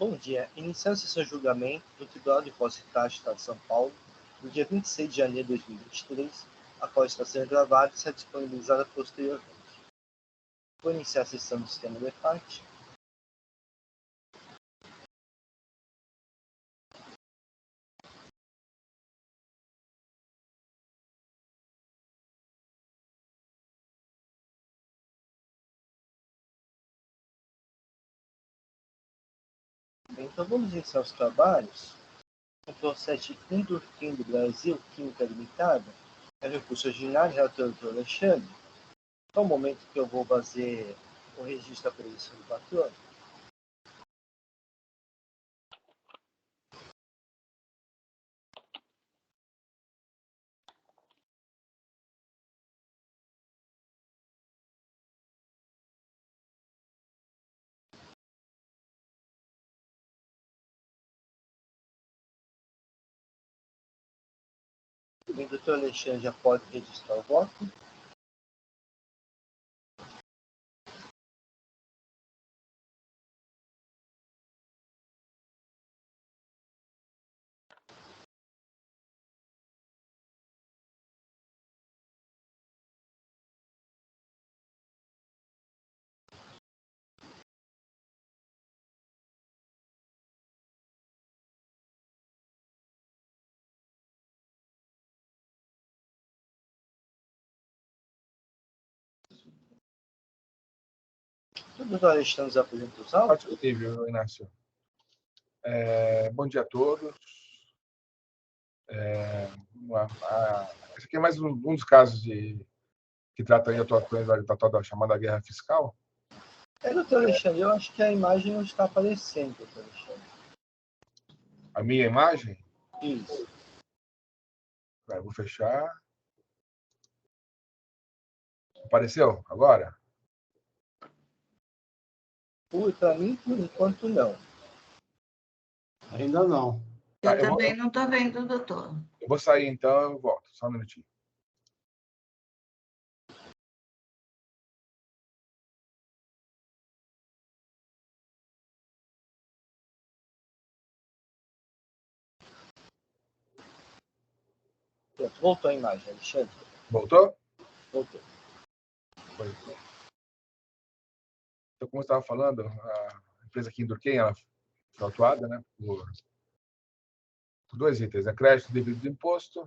Bom dia. Iniciando-se seu julgamento no Tribunal de Posse de Taxa do Estado de São Paulo, no dia 26 de janeiro de 2023, a qual está sendo gravada e será disponibilizada posteriormente. Vou iniciar a sessão do sistema de parte. Então vamos iniciar os trabalhos. O processo de Indurquim do Brasil, Química Limitada, é recurso ordinário, relator do Alexandre. Então, o momento que eu vou fazer o registro da previsão do patrono. O doutor Alexandre já pode registrar o voto. O doutor Alexandre nos apresenta os autos. Possível, Inácio. Bom dia a todos. Esse aqui é mais um dos casos que trata aí da tal da chamada guerra fiscal. Doutor Alexandre, eu acho que a imagem não está aparecendo, doutor Alexandre. A minha imagem? Isso. Eu vou fechar. Apareceu agora? Para mim, por enquanto, não. Ainda não. Eu também não estou vendo, doutor. Eu vou sair, então, eu volto. Só um minutinho. Pronto, voltou a imagem, Alexandre. Voltou? Voltou. Foi. Então, como eu estava falando, a empresa aqui em Durquem, ela foi autuada, né, por dois itens, né? Crédito devido do imposto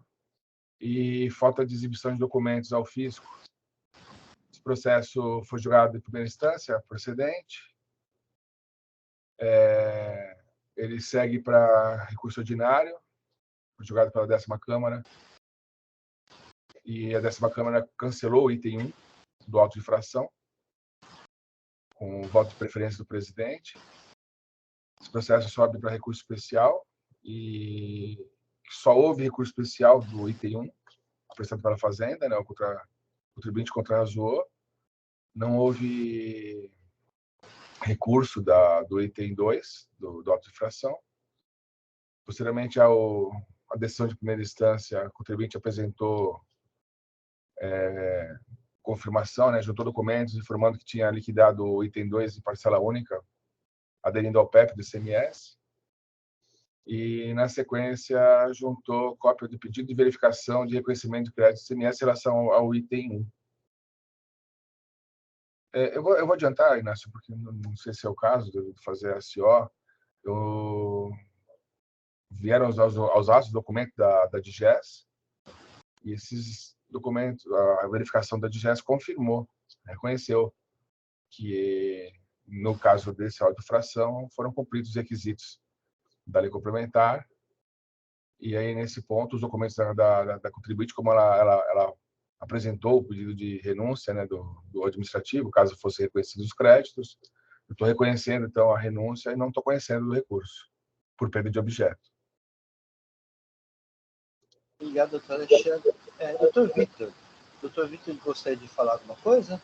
e falta de exibição de documentos ao fisco. Esse processo foi julgado em primeira instância, procedente. Ele segue para recurso ordinário, foi julgado pela 10ª Câmara, e a 10ª Câmara cancelou o item 1 do auto de infração, com o voto de preferência do presidente. Esse processo sobe para recurso especial, e só houve recurso especial do item 1, apresentado pela Fazenda, né, o contribuinte contrarrazoou. Não houve recurso do item 2, do auto de infração. Posteriormente à decisão de primeira instância, o contribuinte apresentou confirmação, né, juntou documentos informando que tinha liquidado o item 2 em parcela única, aderindo ao PEP do ICMS. E, na sequência, juntou cópia do pedido de verificação de reconhecimento de crédito do ICMS em relação ao item 1. Eu vou adiantar, Inácio, porque não sei se é o caso de fazer a CO. Vieram aos atos do documento da DGES, e esses documentos, a verificação da DGES confirmou, reconheceu que, no caso desse auto de infração, foram cumpridos os requisitos da lei complementar. E aí, nesse ponto, os documentos da contribuinte, como ela apresentou o pedido de renúncia, né, do administrativo, caso fossem reconhecidos os créditos, eu estou reconhecendo, então, a renúncia e não estou conhecendo o recurso, por perda de objeto. Obrigado, doutor Alexandre. Doutor Vitor, gostaria de falar alguma coisa?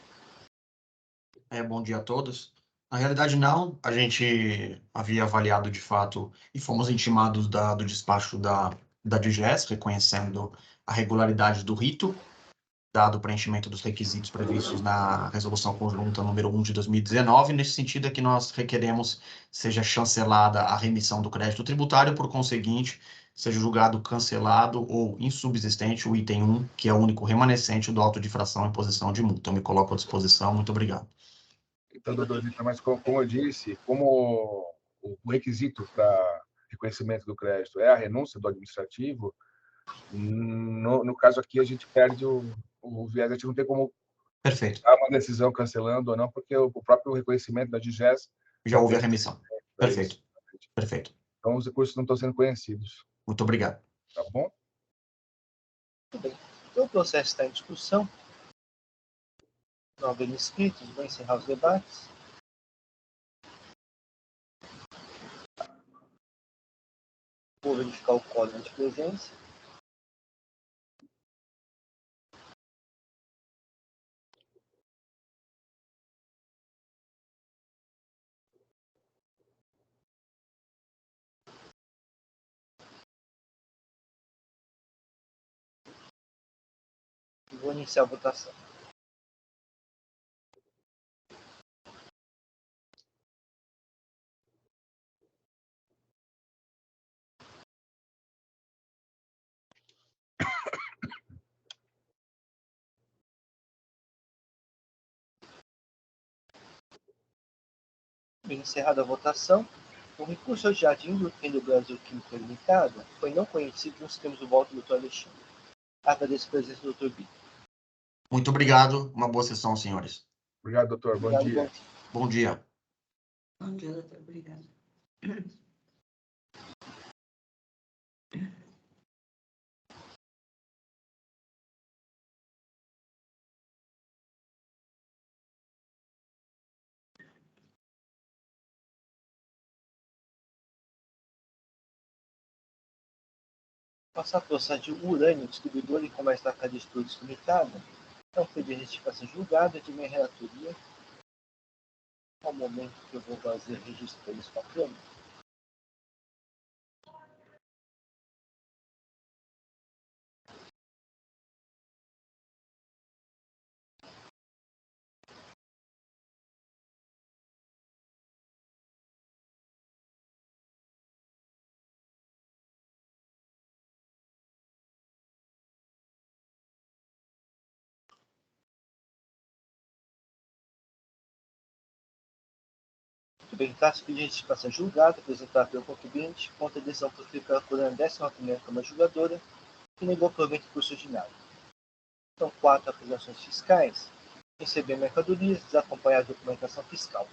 Bom dia a todos. Na realidade, não. A gente havia avaliado de fato e fomos intimados do despacho da DGES, reconhecendo a regularidade do rito. dado o preenchimento dos requisitos previstos na Resolução Conjunta número 1 de 2019. Nesse sentido é que nós requeremos seja chancelada a remissão do crédito tributário, por conseguinte, seja julgado cancelado ou insubsistente o item 1, que é o único remanescente do auto de infração e imposição de multa. Eu me coloco à disposição. Muito obrigado. Então, doutor Vitor, mas como eu disse, como o requisito para reconhecimento do crédito é a renúncia do administrativo, no caso aqui a gente perde o viés, a gente não tem como Perfeito. dar uma decisão cancelando ou não, porque o próprio reconhecimento da DGES Já houve a remissão. Perfeito. Isso. Perfeito. Então os recursos não estão sendo conhecidos. Muito obrigado. Tá bom? Muito bem. Então, o processo está em discussão. Não havendo inscritos, vou encerrar os debates. Vou verificar o código de presença. E vou iniciar a votação. Bem, encerrada a votação, o recurso ao Jardim do Rio Brasil Química Limitada foi não conhecido nos termos do voto do Dr. Alexandre. Agradeço a presença do Dr. Vitor. Muito obrigado. Uma boa sessão, senhores. Obrigado, doutor. Obrigado, Bom dia. Bom dia. Bom dia, doutor. Obrigada. Passar por de urânio, distribuidor e comércio da Casa de Estudos Limitada, não foi de retificação julgada de minha relatoria. Ao momento que eu vou fazer registro para isso com a câmera. Muito bem, caso de retificação julgada, apresentado pelo contribuinte, contra a decisão positiva pela 11ª Câmara Julgadora, que negou provimento do curso ordinário. São 4 acusações fiscais: receber mercadorias, desacompanhar a documentação fiscal.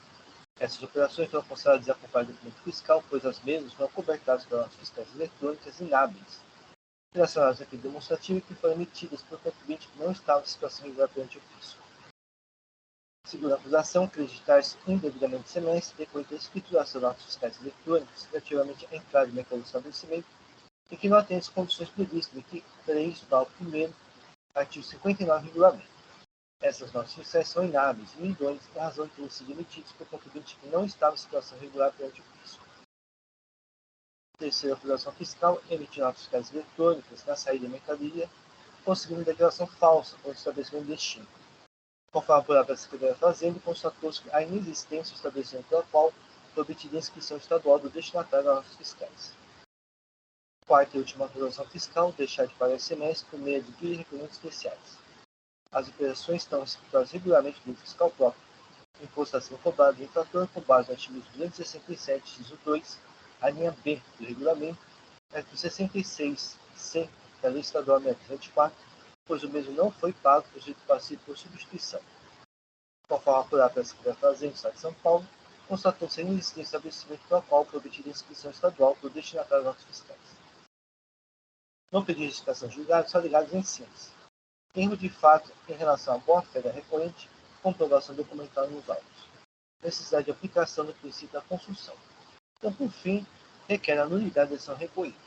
Essas operações foram consideradas desacompanhar o documento fiscal, pois as mesmas foram cobertadas pelas notas fiscais eletrônicas inábeis, relacionadas ao efeito demonstrativo que foram emitidas por contribuinte que não estava em situação irregular perante o fisco. Segundo a acusação, acreditar-se indevidamente semestre depois da escrituração das notas fiscais eletrônicas relativamente à entrada de mercadoria do estabelecimento e que não atende às condições previstas aqui 3, parágrafo 1º, artigo 59 do regulamento. Essas notas fiscais são inábeis e idôneas em razão de terem sido emitidas por contribuinte que não estava em situação regular perante o fisco. Terceira acusação fiscal, emitir notas fiscais eletrônicas na saída da mercadoria, conseguindo declaração falsa para o estabelecimento de destino. Conforme apurado pela Secretaria da Fazenda, constatou-se a inexistência do estabelecimento pela qual foi obtida a inscrição estadual do destinatário das notas fiscais. Quarta e última acusação fiscal, deixar de pagar semestre por meio de requerimentos especiais. As operações estão executadas regularmente pelo fiscal próprio. O imposto a ser cobrado do infrator com base no artigo 267, inciso 2, a linha B do regulamento, artigo 66C da Lei Estadual 624, pois o mesmo não foi pago por jeito passivo por substituição. Conforme apurado pela Secretaria da Fazenda do Estado de São Paulo, constatou-se a inexistência de estabelecimento pela qual foi obtida a inscrição estadual do destinatário das notas fiscais. No pedido de retificação julgada, são alegados em ciência: erro de fato em relação à boa-fé da recorrente, comprovação documental nos autos, necessidade de aplicação do princípio da construção. Então, por fim, requer a nulidade da decisão recorrida.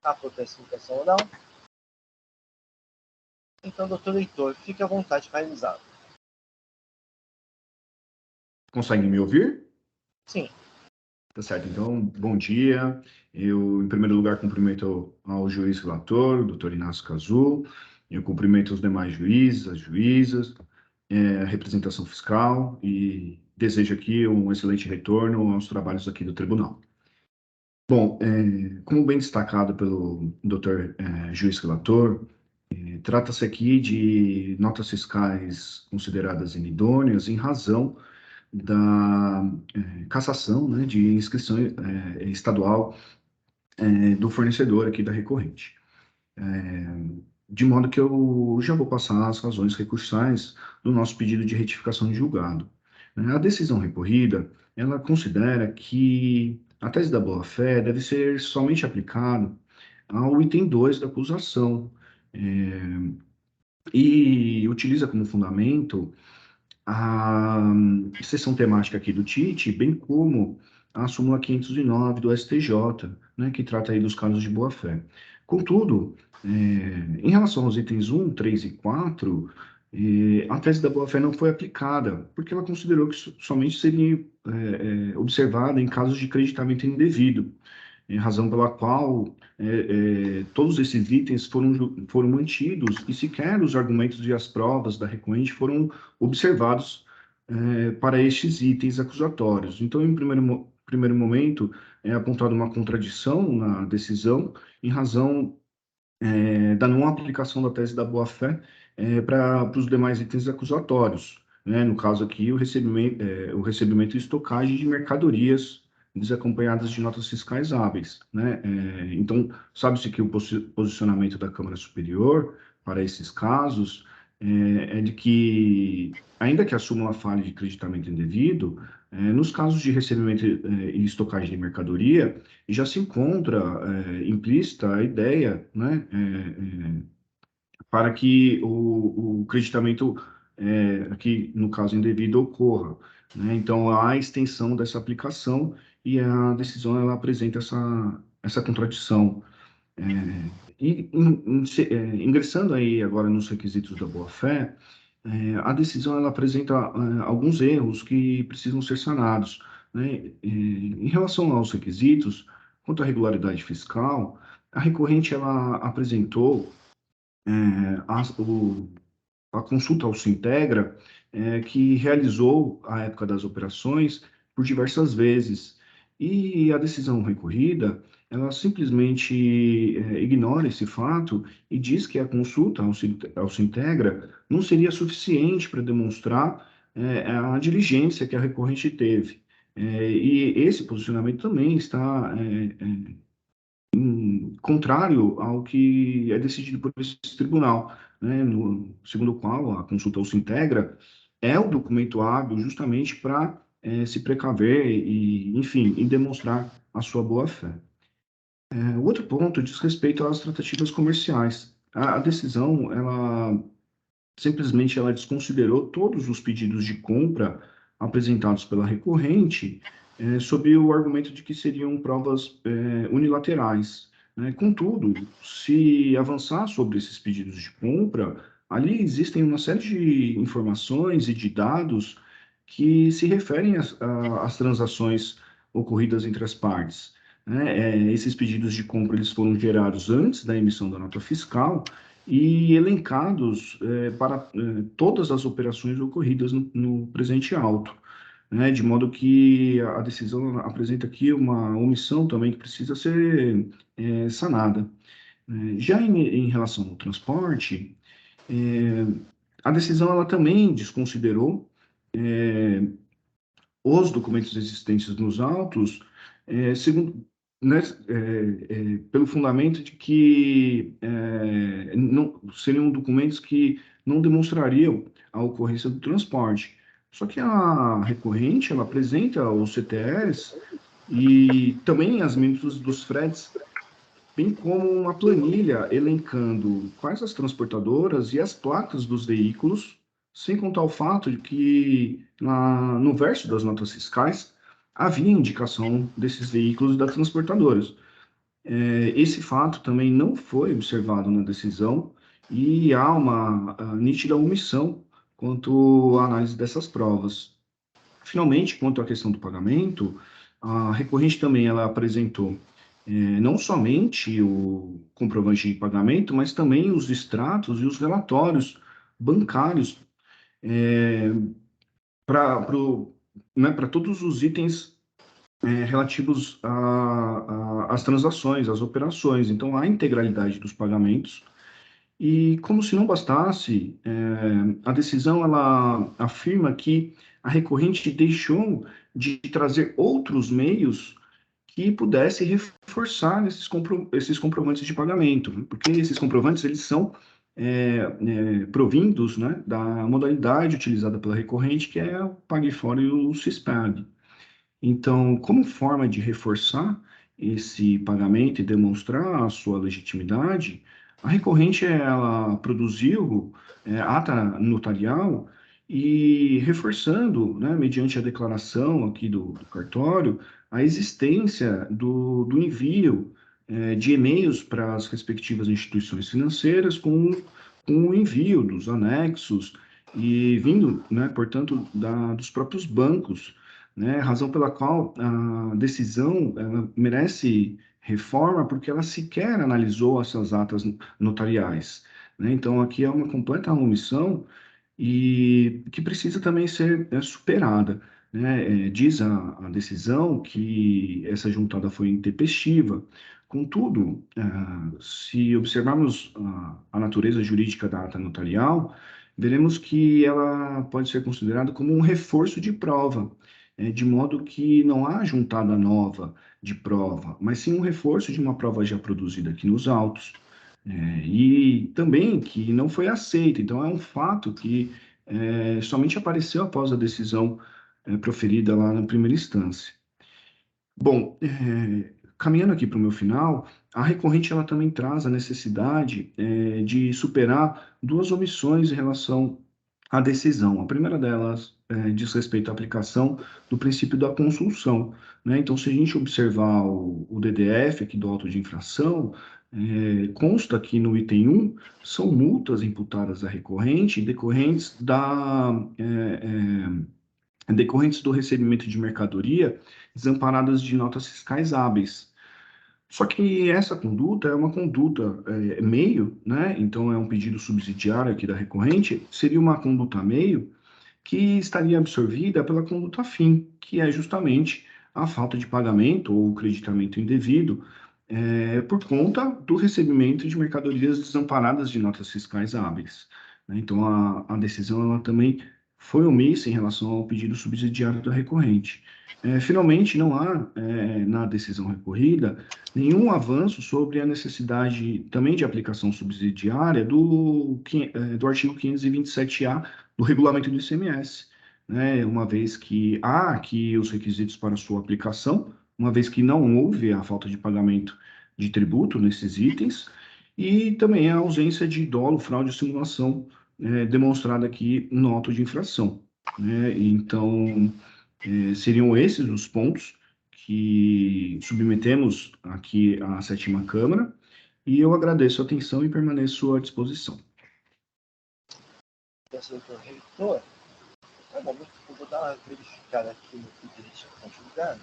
A protestificação oral. Então, doutor Leitor, fique à vontade para realizá-lo. Consegue me ouvir? Sim. Tá certo. Então, bom dia. Eu, em primeiro lugar, cumprimento ao juiz relator, o doutor Inácio Cazul, Eu cumprimento os demais juízes, as juízas, a representação fiscal e desejo aqui um excelente retorno aos trabalhos aqui do tribunal. Bom, como bem destacado pelo Dr. Juiz Relator, trata-se aqui de notas fiscais consideradas inidôneas em razão da cassação, né, de inscrição estadual do fornecedor aqui da recorrente. De modo que eu já vou passar as razões recursais do nosso pedido de retificação de julgado. A decisão recorrida, ela considera que a tese da boa-fé deve ser somente aplicada ao item 2 da acusação, e utiliza como fundamento a seção temática aqui do TIT, bem como a súmula 509 do STJ, né, que trata aí dos casos de boa-fé. Contudo, em relação aos itens 1, 3 e 4, a tese da boa-fé não foi aplicada, porque ela considerou que somente seria observada em casos de creditamento indevido, em razão pela qual todos esses itens foram mantidos e sequer os argumentos e as provas da recorrente foram observados para estes itens acusatórios. Então, em primeiro momento, é apontada uma contradição na decisão em razão da não aplicação da tese da boa-fé para os demais itens acusatórios. Né? No caso aqui, o recebimento e estocagem de mercadorias desacompanhadas de notas fiscais hábeis. Né? Então, sabe-se que o posicionamento da Câmara Superior para esses casos é de que, ainda que a súmula fale de creditamento indevido, nos casos de recebimento e estocagem de mercadoria, já se encontra implícita a ideia, né, para que o creditamento, aqui no caso indevido, ocorra. Né? Então, há a extensão dessa aplicação e a decisão ela apresenta essa contradição. Ingressando aí agora nos requisitos da boa-fé, a decisão ela apresenta alguns erros que precisam ser sanados. Né? Em relação aos requisitos, quanto à regularidade fiscal, a recorrente ela apresentou a consulta ao Sintegra, que realizou a época das operações por diversas vezes. E a decisão recorrida, ela simplesmente ignora esse fato e diz que a consulta ao Sintegra não seria suficiente para demonstrar a diligência que a recorrente teve. E esse posicionamento também está contrário ao que é decidido por esse tribunal, né, segundo o qual a consulta ao Sintegra é o documento hábil justamente para se precaver e, enfim, e demonstrar a sua boa-fé. O outro ponto diz respeito às tratativas comerciais. A decisão, ela simplesmente ela desconsiderou todos os pedidos de compra apresentados pela recorrente, sob o argumento de que seriam provas unilaterais. Né? Contudo, se avançar sobre esses pedidos de compra, ali existem uma série de informações e de dados que se referem às transações ocorridas entre as partes. Né? Esses pedidos de compra eles foram gerados antes da emissão da nota fiscal e elencados para todas as operações ocorridas no presente auto, né? De modo que a decisão apresenta aqui uma omissão também que precisa ser sanada. Já em relação ao transporte, a decisão ela também desconsiderou os documentos existentes nos autos, segundo, né, pelo fundamento de que não, seriam documentos que não demonstrariam a ocorrência do transporte. Só que a recorrente, ela apresenta os CTRs e também as minutas dos fretes, bem como uma planilha elencando quais as transportadoras e as placas dos veículos, sem contar o fato de que no verso das notas fiscais havia indicação desses veículos e das transportadoras. Esse fato também não foi observado na decisão e há uma nítida omissão quanto à análise dessas provas. Finalmente, quanto à questão do pagamento, a recorrente também ela apresentou não somente o comprovante de pagamento, mas também os extratos e os relatórios bancários para né, para todos os itens relativos às transações, às operações. Então, a integralidade dos pagamentos. E como se não bastasse, a decisão ela afirma que a recorrente deixou de trazer outros meios que pudesse reforçar esses comprovantes de pagamento, né? Porque esses comprovantes eles são provindos, né, da modalidade utilizada pela recorrente, que é o Pague Fora e o Cispag. Então, como forma de reforçar esse pagamento e demonstrar a sua legitimidade, a recorrente ela produziu ata notarial e reforçando, né, mediante a declaração aqui do cartório, a existência do envio de e-mails para as respectivas instituições financeiras com o envio dos anexos e vindo, né, portanto, dos próprios bancos, né? Razão pela qual a decisão ela merece reforma, porque ela sequer analisou essas atas notariais, né? Então, aqui é uma completa omissão e que precisa também ser superada, né? Diz a decisão que essa juntada foi intempestiva. Contudo, se observarmos a natureza jurídica da ata notarial, veremos que ela pode ser considerada como um reforço de prova, de modo que não há juntada nova de prova, mas sim um reforço de uma prova já produzida aqui nos autos. E também que não foi aceita. Então, é um fato que somente apareceu após a decisão proferida lá na primeira instância. Bom, caminhando aqui para o meu final, a recorrente ela também traz a necessidade de superar duas omissões em relação à decisão. A primeira delas diz respeito à aplicação do princípio da consunção, né? Então, se a gente observar o DDF aqui do auto de infração, consta que no item 1 são multas imputadas à recorrente decorrentes do recebimento de mercadoria desamparadas de notas fiscais hábeis. Só que essa conduta é uma conduta meio, né? Então é um pedido subsidiário aqui da recorrente, seria uma conduta meio que estaria absorvida pela conduta fim, que é justamente a falta de pagamento ou creditamento indevido por conta do recebimento de mercadorias desamparadas de notas fiscais hábeis, né? Então, a decisão ela também foi omissa em relação ao pedido subsidiário da recorrente. Finalmente, não há, na decisão recorrida, nenhum avanço sobre a necessidade também de aplicação subsidiária do artigo 527-A do regulamento do ICMS, né? Uma vez que há aqui os requisitos para sua aplicação, uma vez que não houve a falta de pagamento de tributo nesses itens, e também a ausência de dolo, fraude ou simulação demonstrada aqui no auto de infração, né? Então, seriam esses os pontos que submetemos aqui à sétima Câmara, e eu agradeço a atenção e permaneço à disposição. Doutor reitor, tá bom, eu vou dar uma verificada aqui no que diz respeito ao julgado.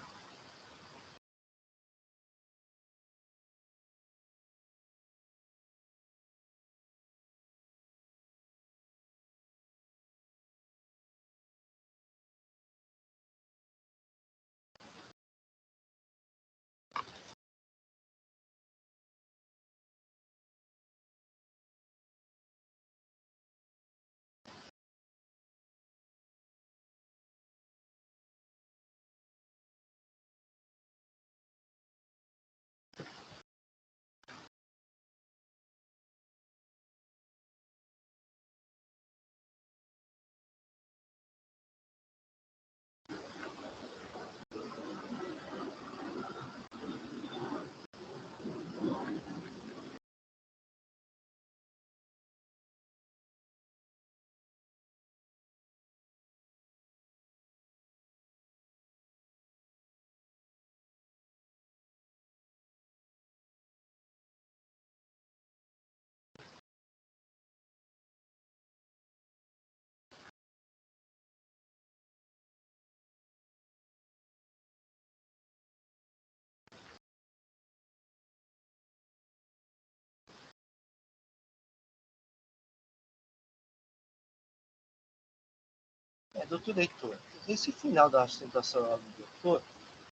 Doutor Heitor, nesse final da sustentação oral do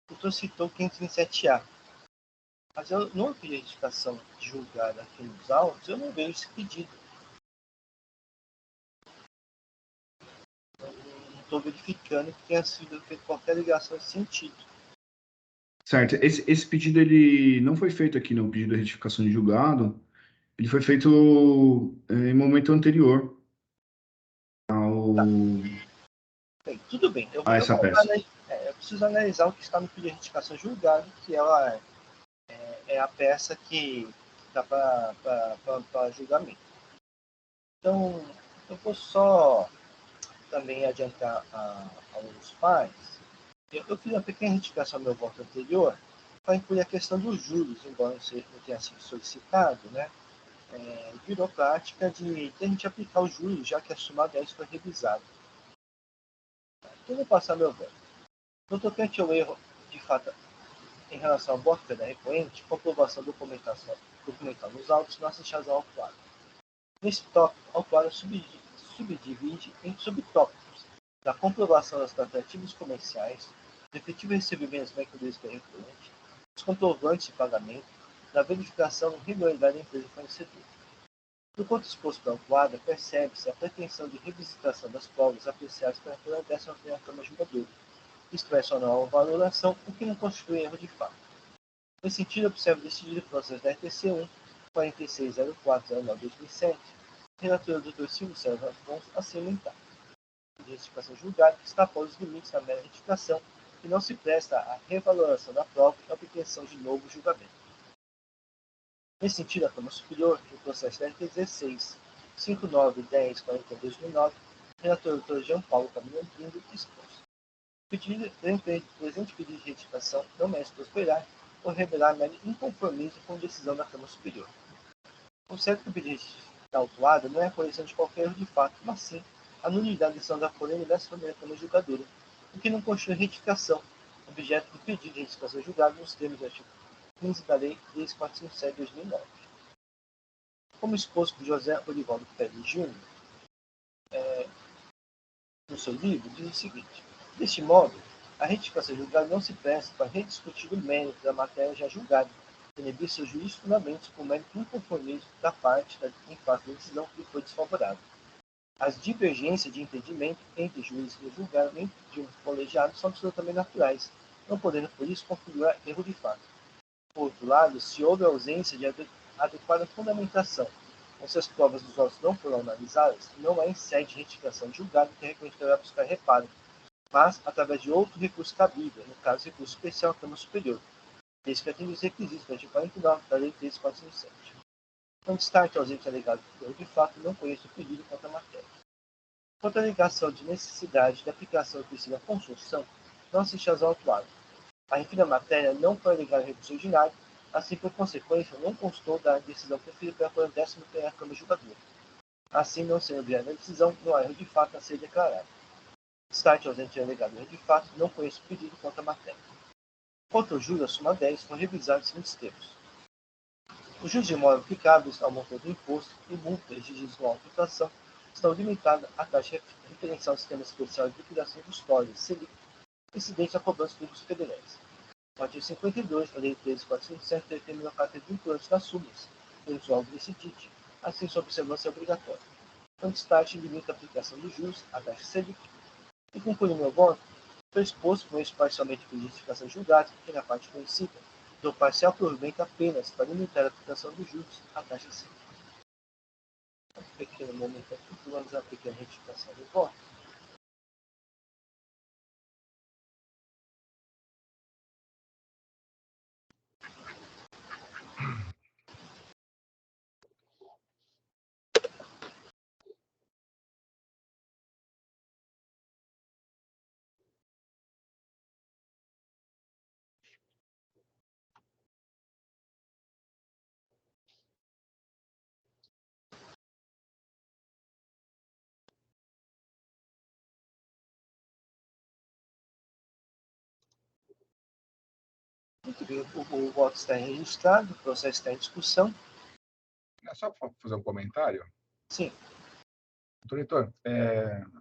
doutor citou 527A, mas eu não vi a retificação julgada aqui nos autos, eu não vejo esse pedido. Não estou verificando que tenha sido feita qualquer ligação nesse sentido. Certo. Esse pedido ele não foi feito aqui no pedido de retificação de julgado, ele foi feito em momento anterior ao, Bem, tudo bem. Eu essa peça. eu preciso analisar o que está no pedido de retificação julgado, que ela é a peça que está para julgamento. Então, eu vou só também adiantar aos pais. Eu fiz uma pequena retificação no meu voto anterior para incluir a questão dos juros, embora não tenha sido solicitado, né? Virou prática de a gente aplicar os juros, já que a soma 10 foi revisada. Então, eu vou passar meu voto. No tocante ao erro, de fato, em relação ao voto da recorrente, comprovação documental nos autos, não assistidas ao autuário. Nesse tópico, o autuário subdivide em subtópicos da comprovação das tratativas comerciais, do efetivo recebimento das mercadorias da recorrente, dos comprovantes de pagamento, da verificação da regularidade da empresa fornecedora. Do quanto exposto pela autuada, percebe-se a pretensão de revisitação das provas apreciadas pela 11ª Câmara Julgadora, isto é, sua nova valoração, o que não constitui erro de fato. Nesse sentido, observo decidido o processo da RTC 1, 460409-2007, relatora do Dr. Silvio César Afonso, a ser aumentada. De retificação julgada que extrapola os limites da mera retificação e não se presta à revaloração da prova e à obtenção de novo julgamento. Nesse sentido, a Câmara Superior, no processo da RTC 6, 5910-42-2009, relator Dr. Jean Paulo Camilo Lindo, expôs. O presente pedido de retificação não merece prosperar por revelar mero inconformismo com a decisão da Câmara Superior. Observe que o pedido da autuada não é a correção de qualquer erro de fato, mas sim a nulidade da decisão da Folha da Câmara Julgadora, o que não constitui retificação, objeto do pedido de retificação julgado nos termos do artigo 15 da Lei 3457/2009. Como exposto por José Olivaldo Pérez Júnior, no seu livro, diz o seguinte: deste modo, a retificação julgada não se presta para rediscutir o mérito da matéria já julgada, inibir seus juízos fundamentos com o mérito inconformismo da parte em face da decisão que lhe foi desfavorável. As divergências de entendimento entre juízes e o julgamento de um colegiado são absolutamente naturais, não podendo por isso configurar erro de fato. Por outro lado, se houve ausência de adequada fundamentação, ou se as provas dos autos não foram analisadas, não há em sede de retificação de julgado que a recorrente deverá buscar reparo, mas através de outro recurso cabível, no caso, recurso especial à Câmara Superior, desde que atenda os requisitos do artigo 49 da Lei 3457. Não destaque ausente alegado que eu, de fato, não conheço o pedido quanto à matéria. Quanto à alegação de necessidade de aplicação do princípio da construção, não assiste às autuadas. A referida matéria não foi alegada em recurso ordinário, assim, por consequência, não constou da decisão preferida pela 11ª Câmara Julgadora. Assim, não sendo objeto da decisão, não há erro de fato a ser declarado. Destaque ausente alegado erro de fato, não conheço o pedido quanto à matéria. Quanto ao juro, a soma 10 foi revisada em seguintes termos. Os juros de imóvel aplicáveis ao montante do imposto e multas exigidas com a aplicação estão limitadas à taxa referencial ao Sistema Especial de Liquidação e Custódia, SELIC, incidente à cobrança dos tributos federais. O artigo 52 da Lei 13.407 determina o caráter vinculante das súmulas, pelos órgãos desse DIT, assim sua observância é obrigatória. Então, destaque limita a aplicação dos juros à taxa SELIC. E concluindo meu voto, foi exposto com isso parcialmente por justificação julgada, que na parte conhecida, do parcial provimento apenas para limitar a aplicação dos juros à taxa SELIC. Um pequeno momento aqui, vamos a pequena retificação do voto. Muito bem, o voto está registrado, o processo está em discussão. É só para fazer um comentário. Sim. Doutor Heitor,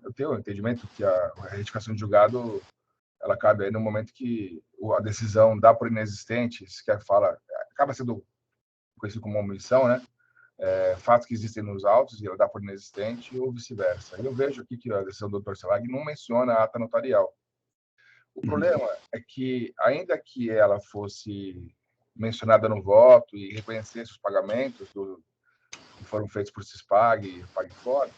eu tenho o entendimento que a retificação de julgado ela cabe aí no momento que a decisão dá por inexistente, se quer fala, acaba sendo conhecido como omissão, né? Fatos que existem nos autos e ela dá por inexistente ou vice-versa. Eu vejo aqui que a decisão do Dr. Selag não menciona a ata notarial. O problema é que, ainda que ela fosse mencionada no voto e reconhecesse os pagamentos que foram feitos por CISPAG e PagFora,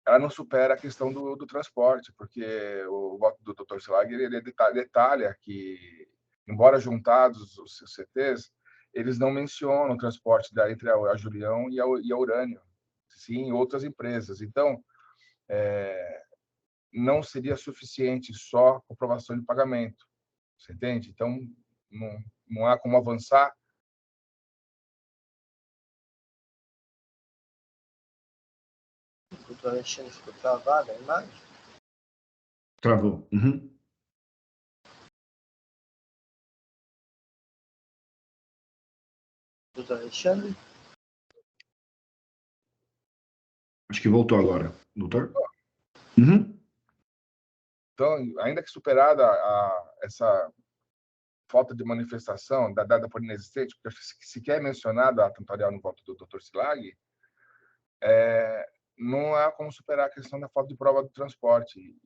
ela não supera a questão do transporte, porque o voto do Dr. Selag ele detalha que, embora juntados os CTs, eles não mencionam o transporte entre a Julião e a Urânio, sim, outras empresas. Então, não seria suficiente só comprovação de pagamento, você entende? Então, não há como avançar. O doutor Alexandre ficou travado a imagem? Travou. Uhum. Doutor Alexandre? Acho que voltou agora, doutor. Uhum. Então, ainda que superada essa falta de manifestação dada por inexistente, porque sequer é mencionada a notarial no voto do Dr. Selag, não há como superar a questão da falta de prova do transporte.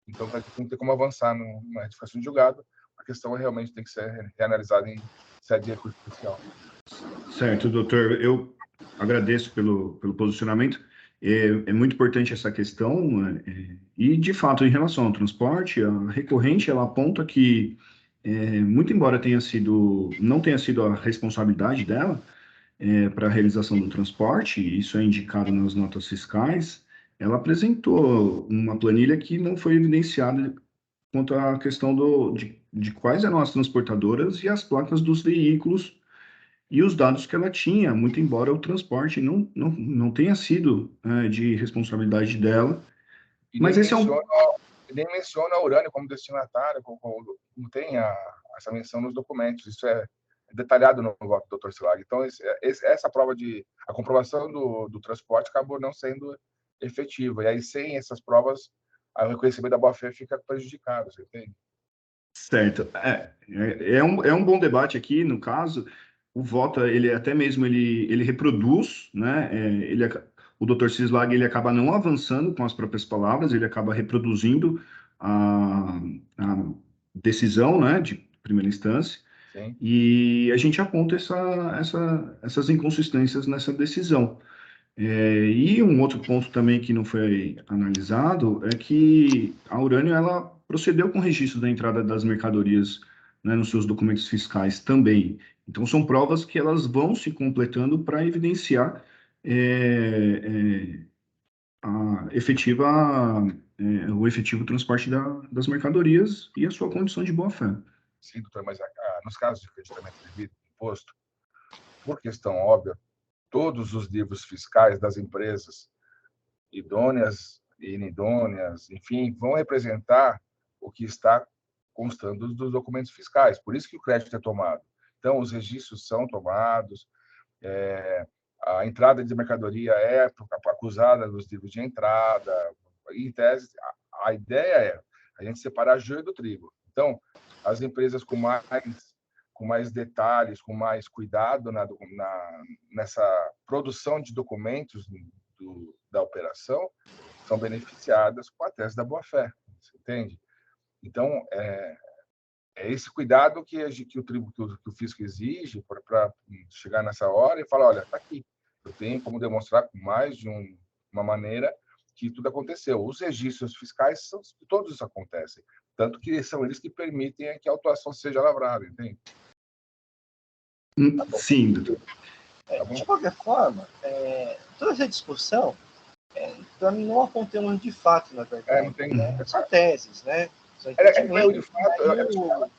Então, não tem como avançar numa retificação de julgado. A questão realmente tem que ser reanalisada em sede de recurso especial. Certo, doutor. Eu agradeço pelo posicionamento. É muito importante essa questão. E, de fato, em relação ao transporte, a recorrente ela aponta que, muito embora não tenha sido a responsabilidade dela, para a realização do transporte, isso é indicado nas notas fiscais, ela apresentou uma planilha que não foi evidenciada quanto à questão de quais eram as transportadoras e as placas dos veículos e os dados que ela tinha, muito embora o transporte não tenha sido de responsabilidade dela. E Mas esse é um. nem menciona a Urânio como destinatário, não tem essa menção nos documentos. Isso é detalhado no voto do Dr. Selag. Então, essa prova a comprovação do transporte acabou não sendo efetiva. E aí, sem essas provas, o reconhecimento da boa-fé fica prejudicado, você entende? Certo. É um bom debate aqui, no caso. O voto, ele até mesmo ele reproduz, né? O Dr. Cislag ele acaba não avançando com as próprias palavras, ele acaba reproduzindo a decisão, né, de primeira instância, Sim. e a gente aponta essas inconsistências nessa decisão. E um outro ponto também que não foi analisado é que a Urânio ela procedeu com o registro da entrada das mercadorias, né, nos seus documentos fiscais também. Então são provas que elas vão se completando para evidenciar o efetivo transporte das mercadorias e a sua condição de boa-fé. Sim, doutor, mas nos casos de creditamento devido imposto, por questão óbvia, todos os livros fiscais das empresas, idôneas e inidôneas, enfim, vão representar o que está constando dos documentos fiscais. Por isso que o crédito é tomado. Então, os registros são tomados, a entrada de mercadoria é acusada dos livros de entrada. Em tese, a ideia é a gente separar joio do trigo. Então, as empresas com mais detalhes, com mais cuidado nessa produção de documentos da operação, são beneficiadas com a tese da boa-fé, você entende? Então, é esse cuidado que o fisco exige para chegar nessa hora e falar, olha, está aqui, eu tenho como demonstrar com mais de uma maneira que tudo aconteceu. Os registros fiscais, todos acontecem, tanto que são eles que permitem que a autuação seja lavrada, entende? Sim, doutor. De qualquer forma, toda essa discussão, para mim, não há conteúdo de fato, na verdade. Não tem, São teses, né? São de fato,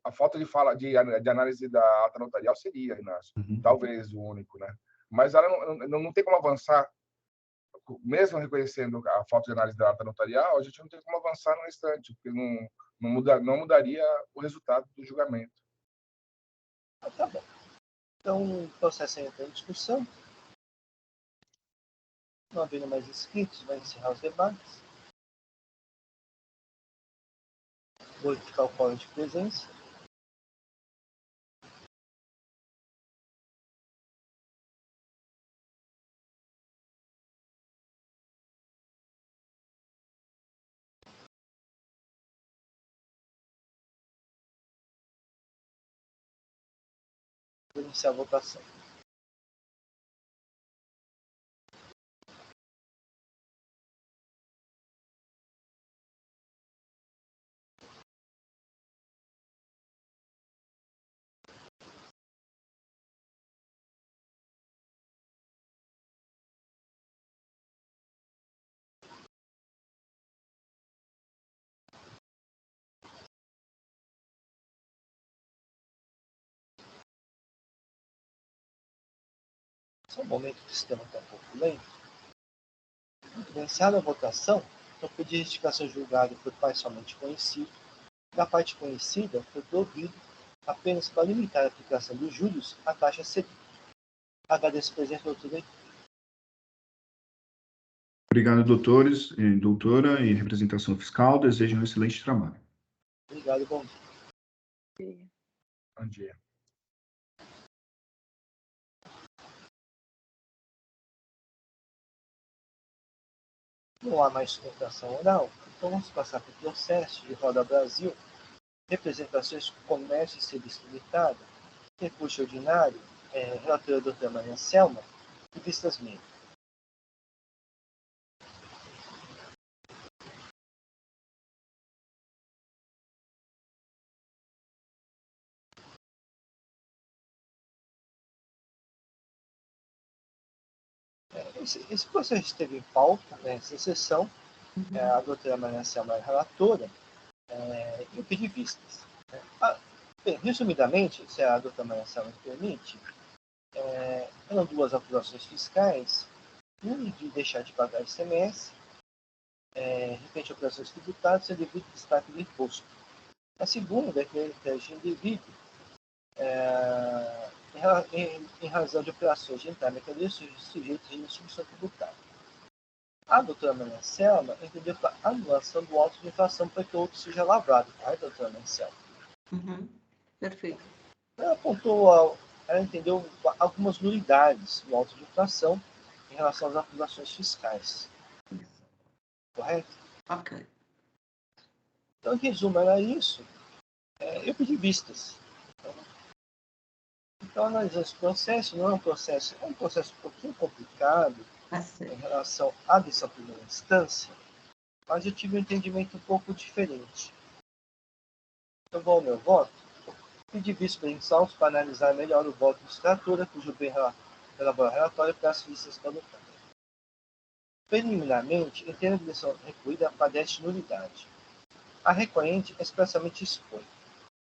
a falta de análise da ata notarial seria, Inácio, talvez o único, né? Mas ela não tem como avançar, mesmo reconhecendo a falta de análise da ata notarial, a gente não tem como avançar no restante, porque não mudaria o resultado do julgamento. Tá bom. Então, o processo entra em discussão. Não havendo mais inscritos, vai encerrar os debates. Vou verificar o quórum de presença. Vou iniciar a votação. Só um momento que o sistema está um pouco lento. Iniciada a votação, no pedido de retificação julgado foi parcialmente conhecido. Da parte conhecida, foi provido apenas para limitar a aplicação dos juros à taxa Selic. Agradeço a presença do doutor. Obrigado, doutores, doutora e representação fiscal. Desejo um excelente trabalho. Obrigado, bom dia. Bom dia. Não há mais sustentação oral, então vamos passar para o processo de Roda Brasil, representações com comércio e serviço limitado, recurso ordinário, relatora doutora Maria Selma e vistas minhas. Esse processo esteve em pauta, nessa sessão, a doutora Maria Selma é relatora, e eu pedi vistas. Bem, resumidamente, se a doutora Maria Selma me permite, eram duas acusações fiscais, uma de deixar de pagar ICMS, repente operações tributárias sem devido destaque do imposto. A segunda é que ele crédito indevido em razão de operações de entrar mercadorias sujeitas de instituição tributária. A doutora Maria Selma entendeu que a anulação do auto de infração para que o outro seja lavrado, tá, doutora Maria Selma? Perfeito. Ela entendeu algumas nulidades no auto de infração em relação às acusações fiscais. Correto? Ok. Então, em resumo, era isso. Eu pedi vistas. Então, analisando esse processo, não é um processo um pouquinho complicado em relação à decisão de primeira instância, mas eu tive um entendimento um pouco diferente. Eu vou ao meu voto, pedi vistas presidenciais para analisar melhor o voto do extratora, cujo bem elabora relatório para as vistas caducadas. Preliminarmente, entendo que a decisão recorrida padece de nulidade. A recorrente expressamente expõe.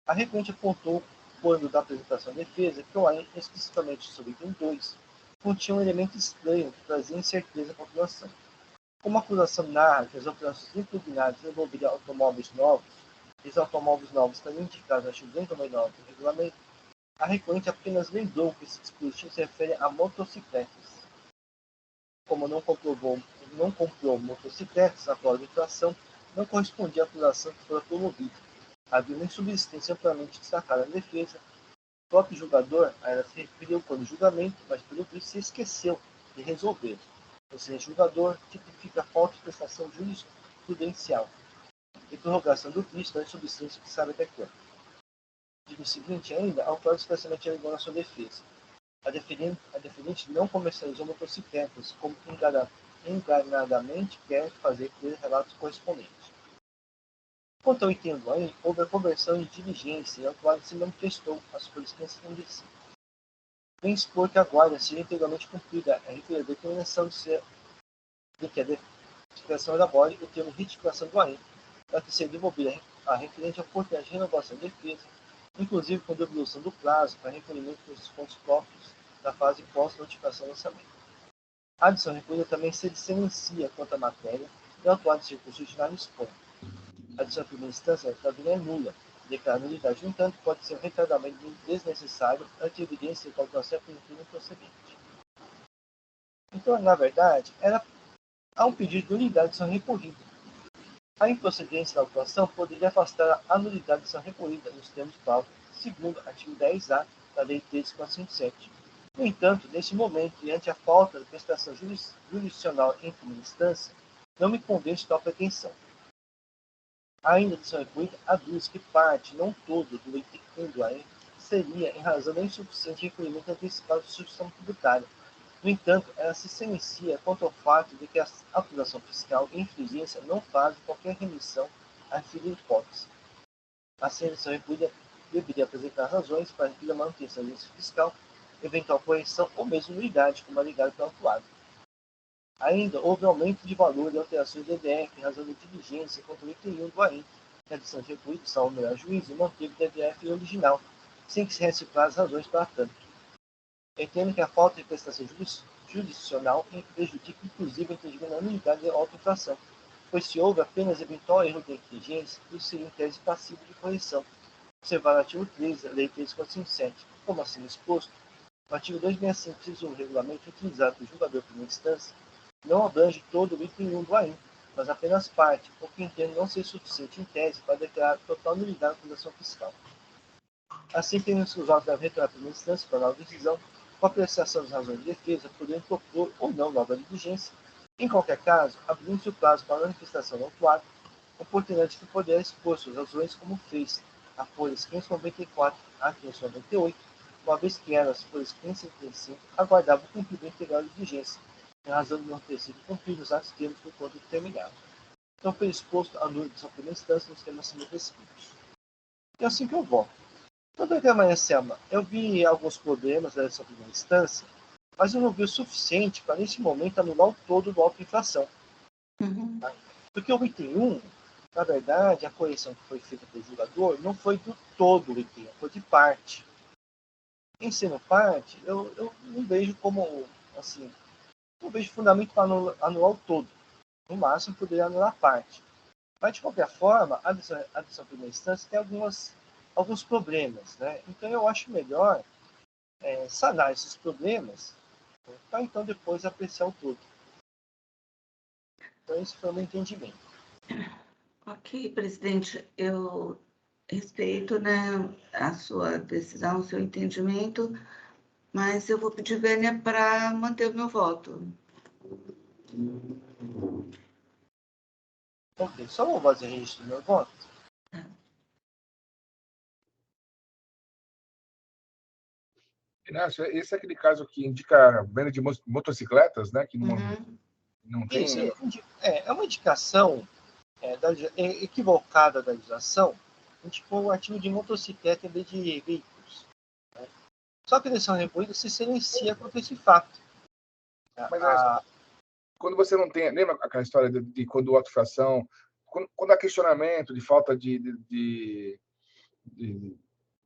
A recorrente apontou, quando da apresentação da defesa, que o AIM, especificamente sobre o item 2, continha um elemento estranho que trazia incerteza à população. Como a acusação narra que as operações impugnadas envolveriam automóveis novos, e os automóveis novos também indicados no artigo 299 do regulamento, a recorrente apenas lembrou que esse dispositivo se refere a motocicletas. Como não comprou motocicletas na prova de infração, não correspondia à acusação que fora promovida. Havia uma insubsistência amplamente destacada na defesa. O próprio julgador a ela se referiu quando julgamento, mas pelo visto se esqueceu de resolver. O excelente julgador tipifica a falta de prestação jurisprudencial e prorrogação do vício da insubsistência que sabe até quando. Digo o seguinte ainda, ao autor expressamente alegou na sua defesa. A defendente não comercializou motocicletas, como enganadamente quer fazer crer relatos correspondentes. Quanto ao item do AIM, houve a conversão em diligência e a autuada se manifestou a superstância embranquecida. Vem expor que a guarda seja integralmente cumprida a referida determinação de que a retificação elabore o termo retificação do AIM, para que seja devolvida a referente à oportunidade de renovação de defesa, inclusive com devolução do prazo para recolhimento dos pontos próprios da fase pós-notificação do lançamento. A adição recolhida também se diferencia quanto à matéria e o autuado de recurso ordinário expõe. A adição em primeira instância é nula. Declarar nulidade, no entanto, pode ser um retardamento desnecessário ante evidência de que a autuação é primitiva e improcedente. Então, na verdade, era há um pedido de nulidade de ação recorrida. A improcedência da autuação poderia afastar a nulidade de ação recorrida nos termos do auto, segundo artigo 10A da Lei 13.407. No entanto, neste momento, diante a falta de prestação jurisdicional em primeira instância, não me convence tal pretensão. Ainda de ação recorrida, aduz que parte, não todo, do item 1 do AE seria em razão da insuficiente recolhimento antecipado de substituição tributária. No entanto, ela se silencia quanto ao fato de que a acusação fiscal e infringência não fazem qualquer remissão à referida hipótese. A ação recolhida deveria apresentar razões para a manutenção da exercício fiscal, eventual correção ou mesmo nulidade, como alegado pelo autuado. Ainda houve aumento de valor e alterações do DDF em razão da diligência contra o item 1 do AIN, que a decisão de recolhida, salvo o melhor juízo, manteve o DDF original, sem que se reciclar as razões para tanto. Entendo que a falta de prestação jurisdicional prejudica inclusive o entendimento da nulidade da autoinfração, pois se houve apenas eventual erro de inteligência, isso seria em tese passivo de correção, observar o artigo 13 da Lei 13.407. Como assim exposto, o artigo 265 do regulamento utilizado pelo julgador de primeira instância não abrange todo o item 1 do AIN, mas apenas parte, o que entendo não ser suficiente em tese para declarar total nulidade da acusação fiscal. Assim, tendo-se os autos da retornar à primeira instância para nova decisão, com apreciação das razões de defesa, podendo propor ou não nova diligência. Em qualquer caso, abrindo-se o prazo para a manifestação do autuado, oportunidade que poderá expor suas razões como fez a folhas 594 a 598, uma vez que elas, folhas 575, aguardavam o cumprimento integral de diligência, em razão de não ter sido cumpridos os termos do quanto determinado. Então foi exposto a nulidade da primeira instância nos termos acima descritos. É assim que eu voto. Toda a manhã, Selma, eu vi alguns problemas dessa primeira instância, mas eu não vi o suficiente para, neste momento, anular o todo do autoinfração. Uhum. Porque o item 1, na verdade, a correção que foi feita pelo julgador não foi do todo o item 1, foi de parte. Em sendo parte, eu não vejo como, assim, não vejo fundamento para anular o todo. No máximo, poderia anular parte. Mas, de qualquer forma, a decisão primeira instância tem alguns problemas, né? Então, eu acho melhor sanar esses problemas para, então, depois apreciar o todo. Então, esse foi o meu entendimento. Ok, presidente, eu respeito, né, a sua decisão, o seu entendimento, mas eu vou pedir vênia para manter o meu voto. Ok, só vou fazer registro do meu voto. Inácio, esse é aquele caso que indica venda de motocicletas, né? Que Uhum. não tem. Isso, é uma indicação equivocada da legislação, indicou o artigo de motocicleta em vez de veículos. Né? Só que a decisão recolhida se silencia contra esse fato. Mas quando você não tem. Lembra aquela história de quando a autoinfração. Quando há questionamento de falta de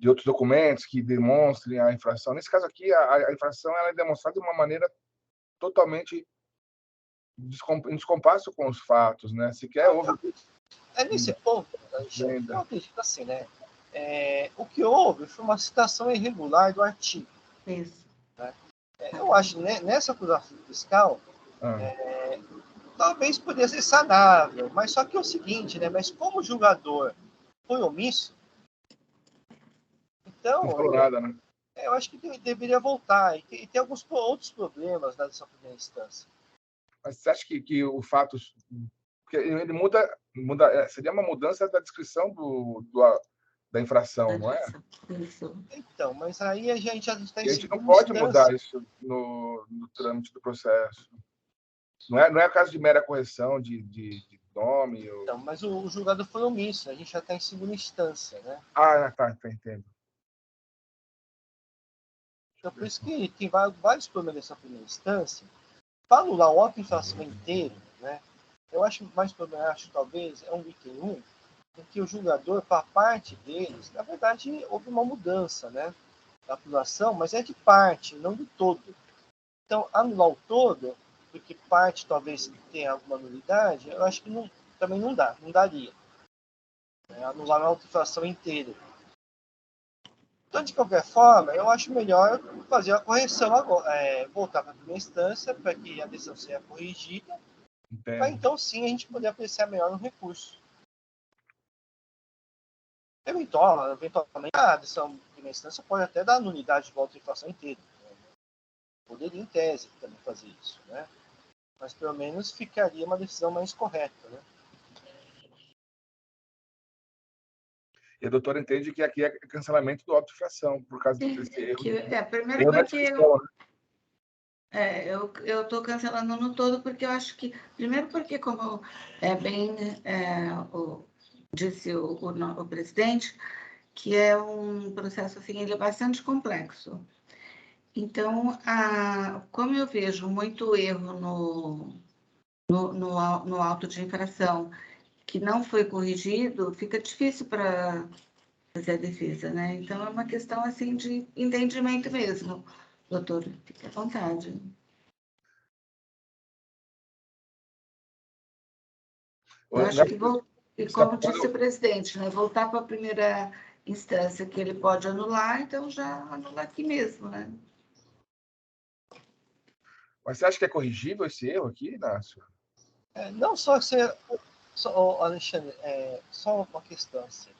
outros documentos que demonstrem a infração. Nesse caso aqui, a infração ela é demonstrada de uma maneira totalmente em descompasso com os fatos, né? Sequer houve. É nesse ponto, Alexandre, eu acredito assim, né? O que houve foi uma citação irregular do artigo. Isso. Né? Eu acho, né, nessa acusação fiscal, Ah, talvez poderia ser sanável, mas só que é o seguinte, né? Mas como o julgador foi omisso, não então falou nada, né? eu acho que deveria voltar. E tem alguns outros problemas nessa primeira instância. Mas você acha que o fato. Porque ele seria uma mudança da descrição da infração, não é? Isso. Então, mas aí a gente já está em E a gente não segunda pode instância. mudar isso no trâmite do processo. Não é caso de mera correção de nome. Então, mas o julgador foi omisso, a gente já está em segunda instância, né? Ah, tá, entendo. Então, por isso que tem vários problemas nessa primeira instância. Para anular o autoinfração inteiro, né? Eu acho mais problemático, talvez, é um item 1, em que o julgador, para parte deles, na verdade, houve uma mudança, né? Da acusação, mas é de parte, não do todo. Então, anular o todo, porque parte talvez tenha alguma nulidade, eu acho que também não daria. Né? Anular a autoinfração inteira. Então, de qualquer forma, eu acho melhor fazer a correção agora, voltar para a primeira instância, para que a decisão seja corrigida, Para então sim a gente poder apreciar melhor no recurso. Eventualmente, a decisão de primeira instância pode até dar nulidade de volta à infração inteira. Poderia, em tese, também fazer isso, né? Mas pelo menos ficaria uma decisão mais correta, né? E a doutora entende que aqui é cancelamento do auto de infração, por causa desse erro. Primeiro erro porque né? eu estou cancelando no todo, porque eu acho que, primeiro porque, como disse o presidente, que é um processo assim, ele é bastante complexo. Então, como eu vejo muito erro no auto de infração que não foi corrigido, fica difícil para fazer a defesa, né? Então, é uma questão assim de entendimento mesmo. Doutor, fique à vontade. Eu acho que, como disse o presidente, né, voltar para a primeira instância que ele pode anular, então já anula aqui mesmo, né? Mas você acha que é corrigível esse erro aqui, Inácio? Não só ser... Alexandre, só uma questão assim.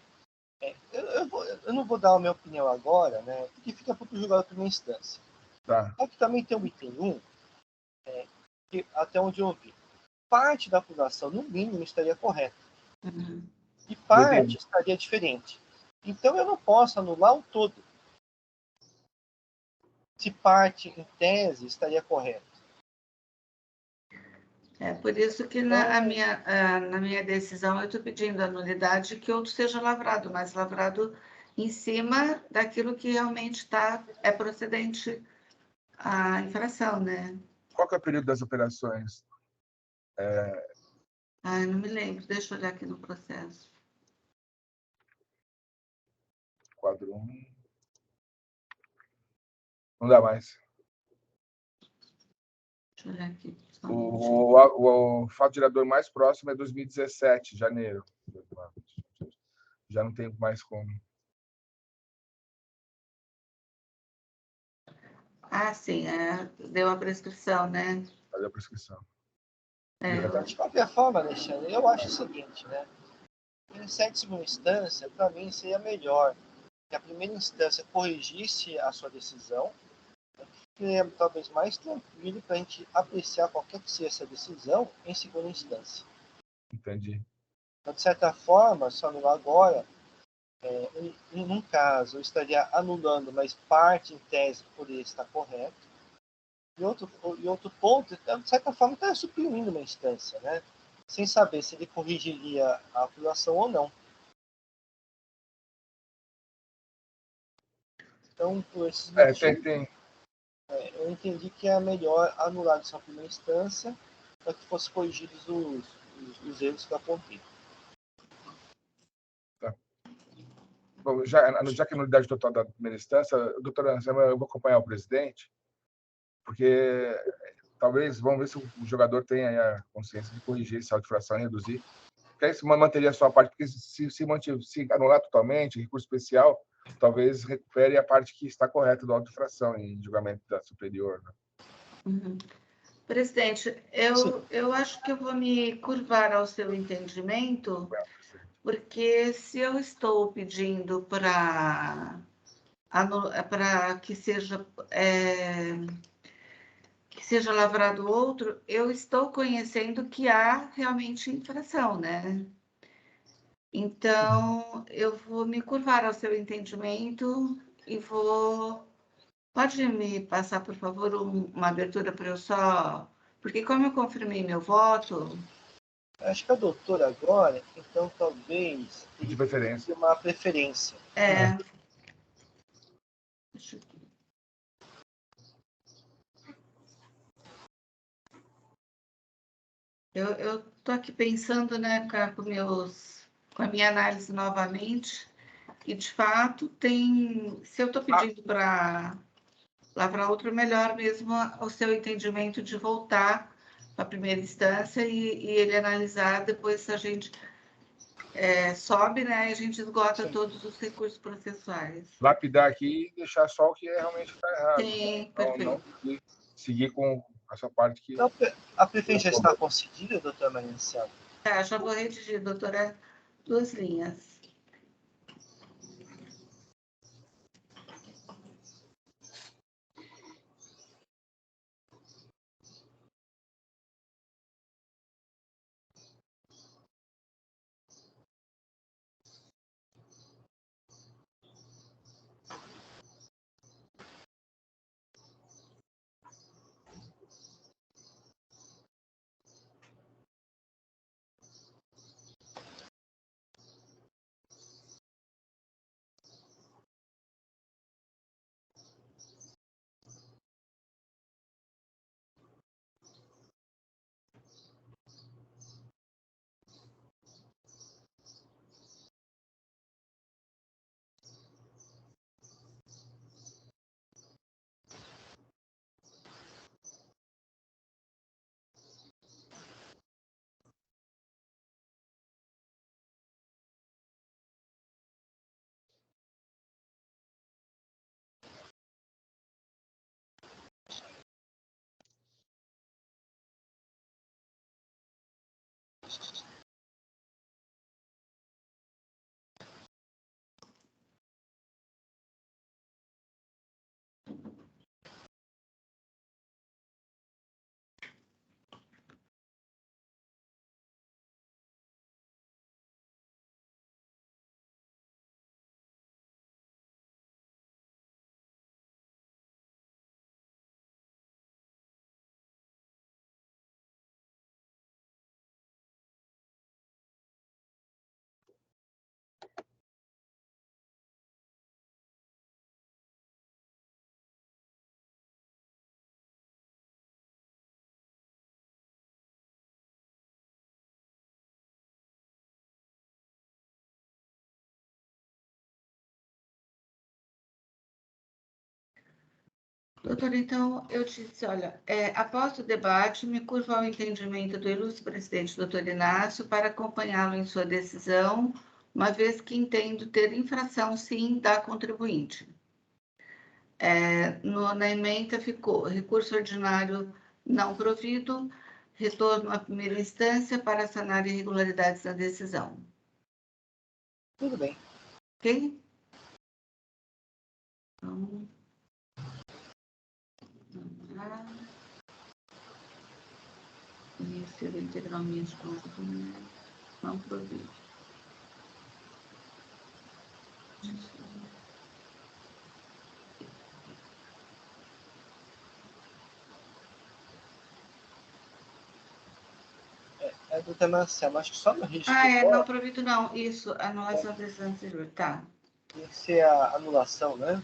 Eu não vou dar a minha opinião agora, né? Porque fica para o julgado de primeira instância. Tá. Só que também tem um item 1, que até onde eu vi, parte da acusação, no mínimo, estaria correta. Uhum. E parte estaria diferente. Então, eu não posso anular o todo. Se parte, em tese, estaria correta. É por isso que na minha decisão eu estou pedindo a nulidade que outro seja lavrado, mas lavrado em cima daquilo que realmente é procedente à infração, né? Qual que é o período das operações? Não me lembro, deixa eu olhar aqui no processo. Quadro 1. Não dá mais. Deixa eu olhar aqui. O fato gerador mais próximo é 2017, janeiro. Já não tem mais como. Sim, deu a prescrição, né? Fazer a prescrição. De qualquer forma, Alexandre, eu acho o seguinte, né? Em segunda instância, para mim, seria melhor que a primeira instância corrigisse a sua decisão, que é talvez mais tranquilo para a gente apreciar qualquer que seja essa decisão em segunda instância. Entendi. Então, de certa forma, só anular agora, em um caso, eu estaria anulando, mas parte, em tese, poderia estar correto. E outro ponto, de certa forma, está suprimindo uma instância, né? Sem saber se ele corrigiria a acusação ou não. Então, por esses motivos, eu entendi que é melhor anular essa primeira instância para que fossem corrigidos os erros que eu apontei. Tá. Bom, já que a nulidade total da primeira instância, doutora Anselma, eu vou acompanhar o presidente, porque talvez, vamos ver se o jogador tem a consciência de corrigir essa auto-infração e reduzir. Porque aí se manteria a sua parte, porque se anular totalmente, recurso especial, talvez recupere a parte que está correta do auto-infração em julgamento da superior. Né? Uhum. Presidente, eu acho que eu vou me curvar ao seu entendimento, porque se eu estou pedindo para que seja lavrado outro, eu estou conhecendo que há realmente infração, né? Então, eu vou me curvar ao seu entendimento e vou... Pode me passar, por favor, uma abertura para eu só... Porque como eu confirmei meu voto... Acho que a doutora agora, então, talvez... De preferência. Uma preferência. Deixa eu... Eu estou aqui pensando, né, com a minha análise novamente, e de fato se eu estou pedindo para lavrar outro, melhor mesmo o seu entendimento de voltar para a primeira instância e ele analisar, depois a gente sobe, né, e a gente esgota todos os recursos processuais. Lapidar aqui e deixar só o que realmente está errado. Sim, não perfeito. seguir com essa parte que... Então, a preferência já está concedida, doutora Maria Célia? Já vou redigir, doutora, 2 linhas. Doutora, então, eu disse, olha, após o debate, me curvo ao entendimento do ilustre presidente, doutor Inácio, para acompanhá-lo em sua decisão, uma vez que entendo ter infração, sim, da contribuinte. Na ementa ficou recurso ordinário não provido, retorno à primeira instância para sanar irregularidades na decisão. Tudo bem. Ok? Então... Conhecer integralmente com não provido. Doutora Marcela, acho que só no registro não provido não, isso, anulação da decisão anterior, tá. tem que ser a anulação, né?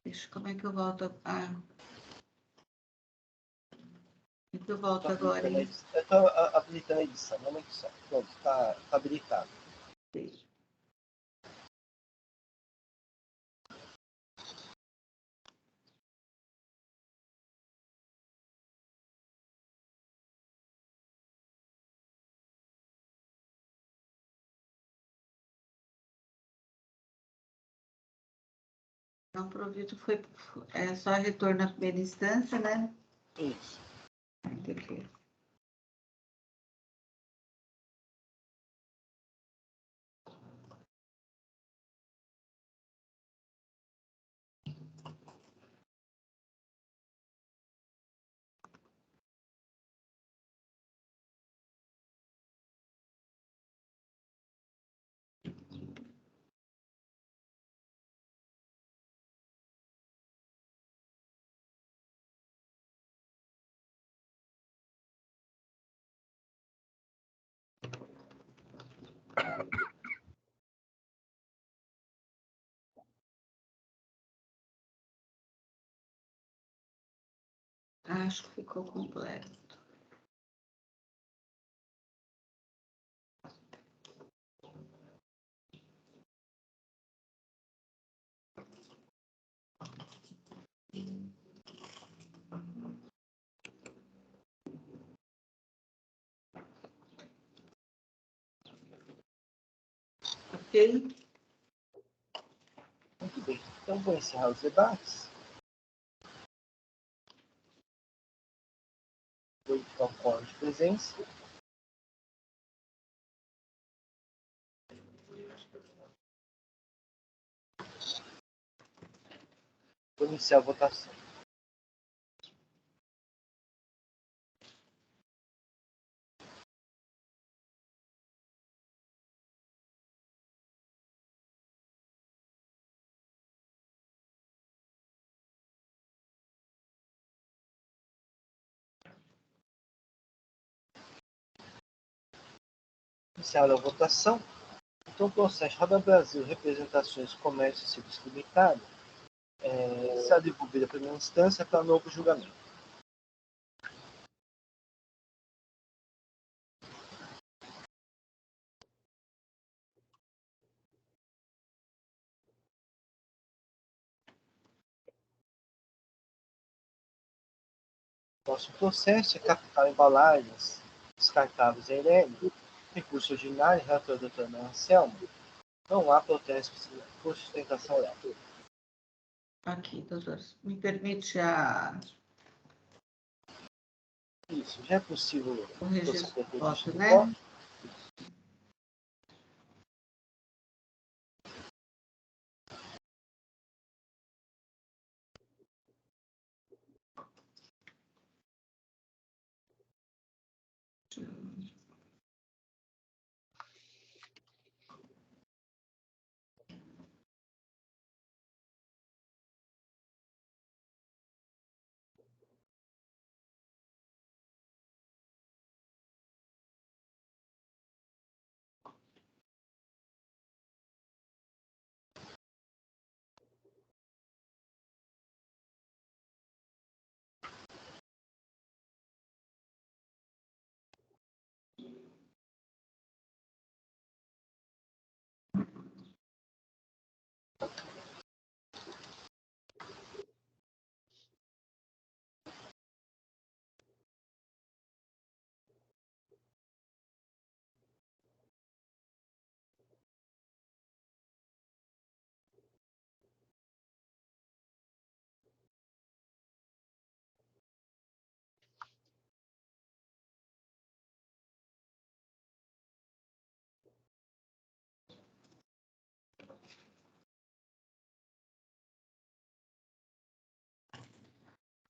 Deixa, como é que eu volto? Como é que eu volto agora? Eu estou habilitando a edição, não é edição. Pronto, está habilitado. Deixa. Não provido foi só retorno à primeira instância, né? Isso. Aqui. Acho que ficou completo. Ok? Ok? Muito bem. Então, vou encerrar os debates. Vou indicar o quórum de presença. Vou iniciar a votação. Iniciada a votação. Então, o processo Roda Brasil, Representações, Comércio e Serviço Limitado, será devolvido à primeira instância para novo julgamento. O próximo processo é Capital Embalagens, Descartáveis Eireli, recurso ordinário, relator Dr. Anselmo. Não há protesto por sustentação oral. Aqui, doutor. Me permite Isso, já é possível o registro de voto, de né? voto?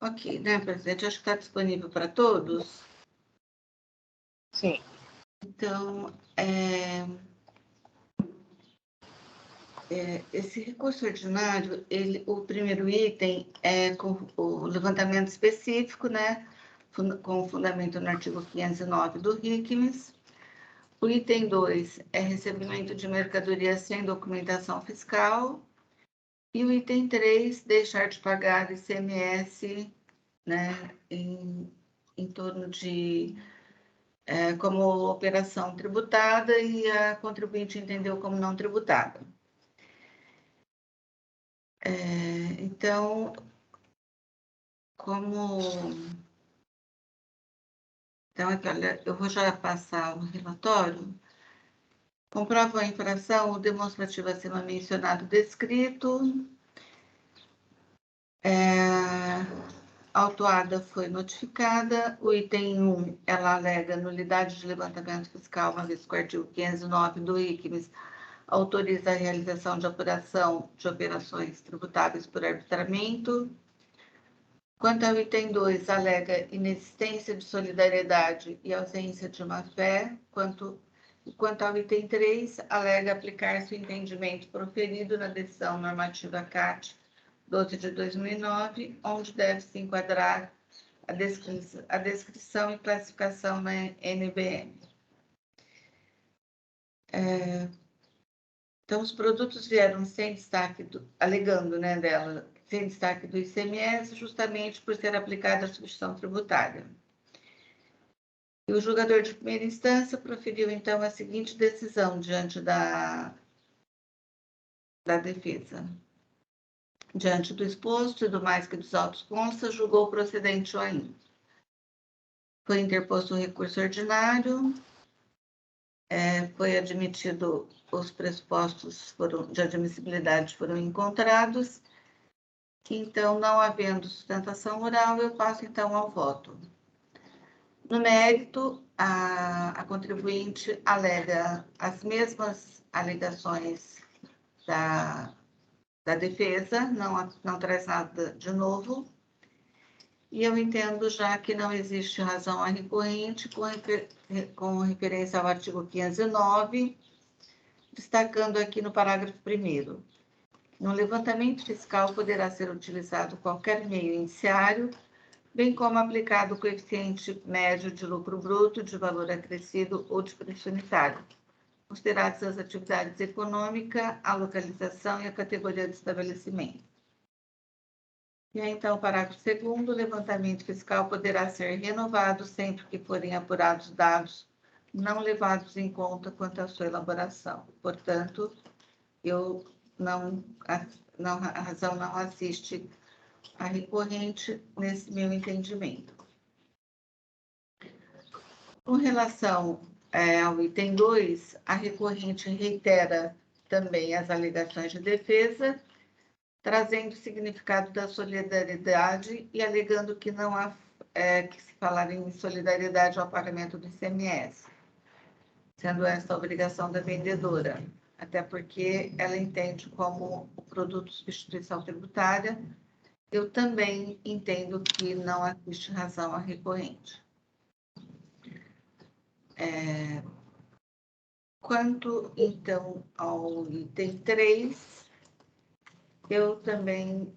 Ok, né, presidente? Acho que está disponível para todos. Sim. Então, esse recurso ordinário, o primeiro item é com o levantamento específico, né, com fundamento no artigo 509 do RICMES. O item 2 é recebimento de mercadoria sem documentação fiscal. E o item 3, deixar de pagar ICMS, né, em torno de como operação tributada e a contribuinte entendeu como não tributada. Então, aqui, olha, eu vou já passar o relatório. Comprova a infração, o demonstrativo acima mencionado descrito. A autuada foi notificada. O item 1, ela alega nulidade de levantamento fiscal, uma vez que o artigo 509 do ICMES autoriza a realização de apuração de operações tributáveis por arbitramento. Quanto ao item 2, alega inexistência de solidariedade e ausência de má-fé. Quanto ao item 3, alega aplicar-se o entendimento proferido na decisão normativa CAT 12 de 2009, onde deve se enquadrar a descrição e classificação na NBM. Então, os produtos vieram sem destaque, alegando, né, dela, sem destaque do ICMS, justamente por ser aplicada a substituição tributária. E o julgador de primeira instância proferiu, então, a seguinte decisão diante da defesa. Diante do exposto e do mais que dos autos consta, julgou procedente o ainda. Foi interposto o recurso ordinário. foi admitido, os pressupostos de admissibilidade foram encontrados, então, não havendo sustentação oral, eu passo, então, ao voto. No mérito, a contribuinte alega as mesmas alegações da defesa, não traz nada de novo, e eu entendo já que não existe razão à recorrente com referência ao artigo 509, destacando aqui no parágrafo 1º. No levantamento fiscal poderá ser utilizado qualquer meio indiciário, bem como aplicado o coeficiente médio de lucro bruto, de valor acrescido ou de preço unitário, consideradas as atividades econômicas, a localização e a categoria de estabelecimento. E aí, então, o parágrafo 2º, o levantamento fiscal poderá ser renovado sempre que forem apurados dados não levados em conta quanto à sua elaboração. Portanto, a razão não assiste à recorrente nesse meu entendimento. Com relação ao item 2, a recorrente reitera também as alegações de defesa, trazendo o significado da solidariedade e alegando que não há que se falar em solidariedade ao pagamento do ICMS, sendo essa a obrigação da vendedora, até porque ela entende como o produto substituição tributária. Eu também entendo que não existe razão à recorrente. Quanto, então, ao item 3, eu também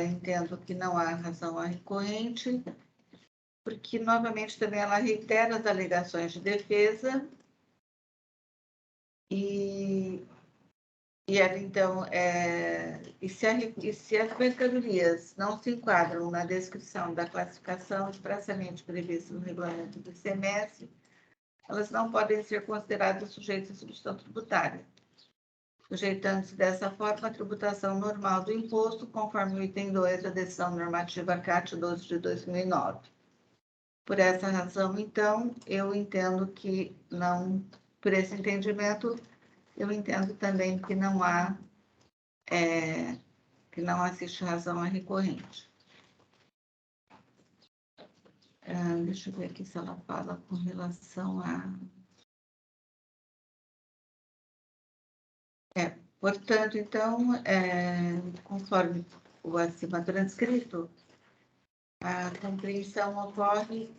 entendo que não há razão à recorrente, porque, novamente, também ela reitera as alegações de defesa e ela, então, se as mercadorias não se enquadram na descrição da classificação expressamente prevista no regulamento do ICMS, elas não podem ser consideradas sujeitas à substituição tributária, sujeitando-se dessa forma à tributação normal do imposto, conforme o item 2 da decisão normativa CAT 12 de 2009. Por essa razão, então, eu entendo que não, por esse entendimento, eu entendo também que não há, que não existe razão à recorrente. Deixa eu ver aqui se ela fala com relação a... Portanto, então, conforme o acima transcrito, a compreensão ocorre,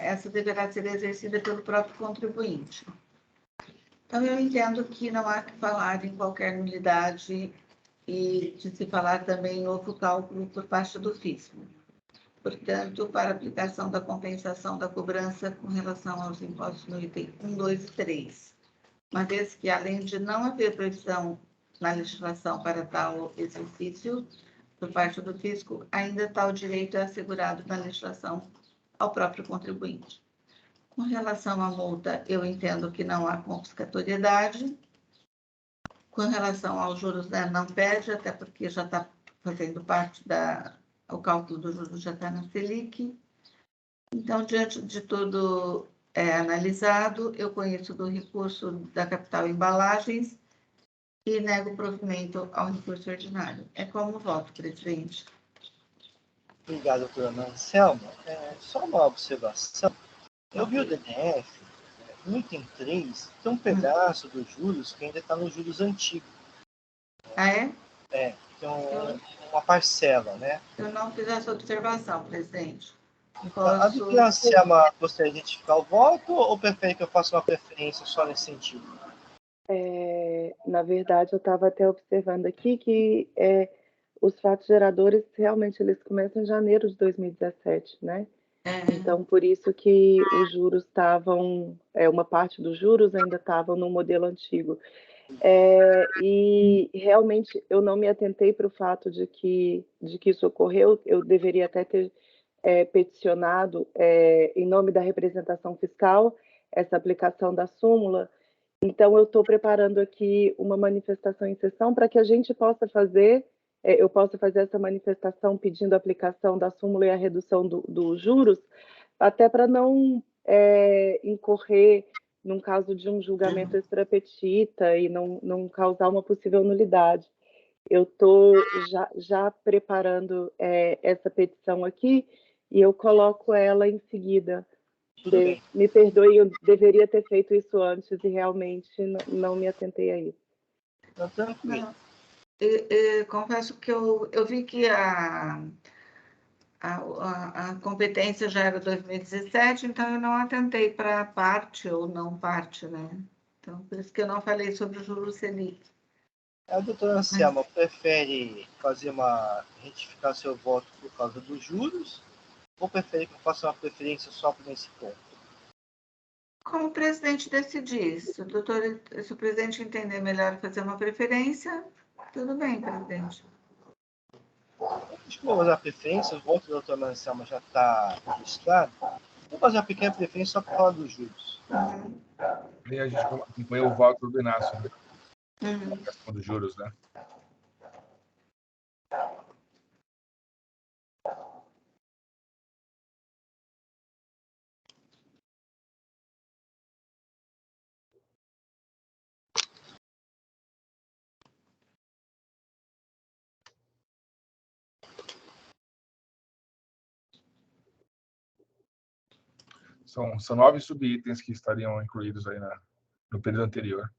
essa deverá ser exercida pelo próprio contribuinte. Então, eu entendo que não há que falar em qualquer nulidade e de se falar também em novo cálculo por parte do fisco. Portanto, para aplicação da compensação da cobrança com relação aos impostos no item 1, 2 e 3, uma vez que, além de não haver previsão na legislação para tal exercício por parte do fisco, ainda tal direito é assegurado na legislação ao próprio contribuinte. Com relação à multa, eu entendo que não há confiscatoriedade. Com relação aos juros, não pede, até porque já está fazendo parte o cálculo dos juros já está na Selic. Então, diante de tudo analisado, eu conheço do recurso da Capital Embalagens e nego o provimento ao recurso ordinário. É como voto, presidente. Obrigado, doutora Anselma. Só uma observação. Eu vi o DNF, no item 3, tem um pedaço dos juros que ainda está nos juros antigos. Ah, é? Tem uma parcela, né? Eu não fiz essa observação, presidente. A doutora Anselma gostaria de identificar o voto ou prefere que eu faça uma preferência só nesse sentido? Na verdade, eu estava até observando aqui que os fatos geradores realmente eles começam em janeiro de 2017, né? Então, por isso que os juros estavam, uma parte dos juros ainda estavam no modelo antigo. E realmente eu não me atentei para o fato de que isso ocorreu. Eu deveria até ter peticionado, em nome da representação fiscal, essa aplicação da súmula. Então, eu estou preparando aqui uma manifestação em sessão para que a gente possa fazer, eu possa fazer essa manifestação pedindo a aplicação da súmula e a redução dos juros, até para não incorrer num caso de um julgamento extra petita e não causar uma possível nulidade. Eu estou já preparando essa petição aqui e eu coloco ela em seguida. Tudo bem. Me perdoe, eu deveria ter feito isso antes e realmente não me atentei a isso. Não, tranquilo. Confesso que eu vi que a competência já era 2017, então eu não atentei para parte ou não parte, né? Então, por isso que eu não falei sobre o juros Selic. A doutora Anselma prefere retificar seu voto por causa dos juros ou prefere que eu faça uma preferência só por esse ponto? Como o presidente decidir, se o presidente entender melhor fazer uma preferência, tudo bem, presidente. Acho que vou fazer a preferência, o voto da doutora Anselma já está registrado. Vou fazer uma pequena preferência só por causa dos juros. E a gente acompanhou o voto do Inácio, né? Uhum. A questão dos juros, né? São 9 subitens que estariam incluídos aí no período anterior.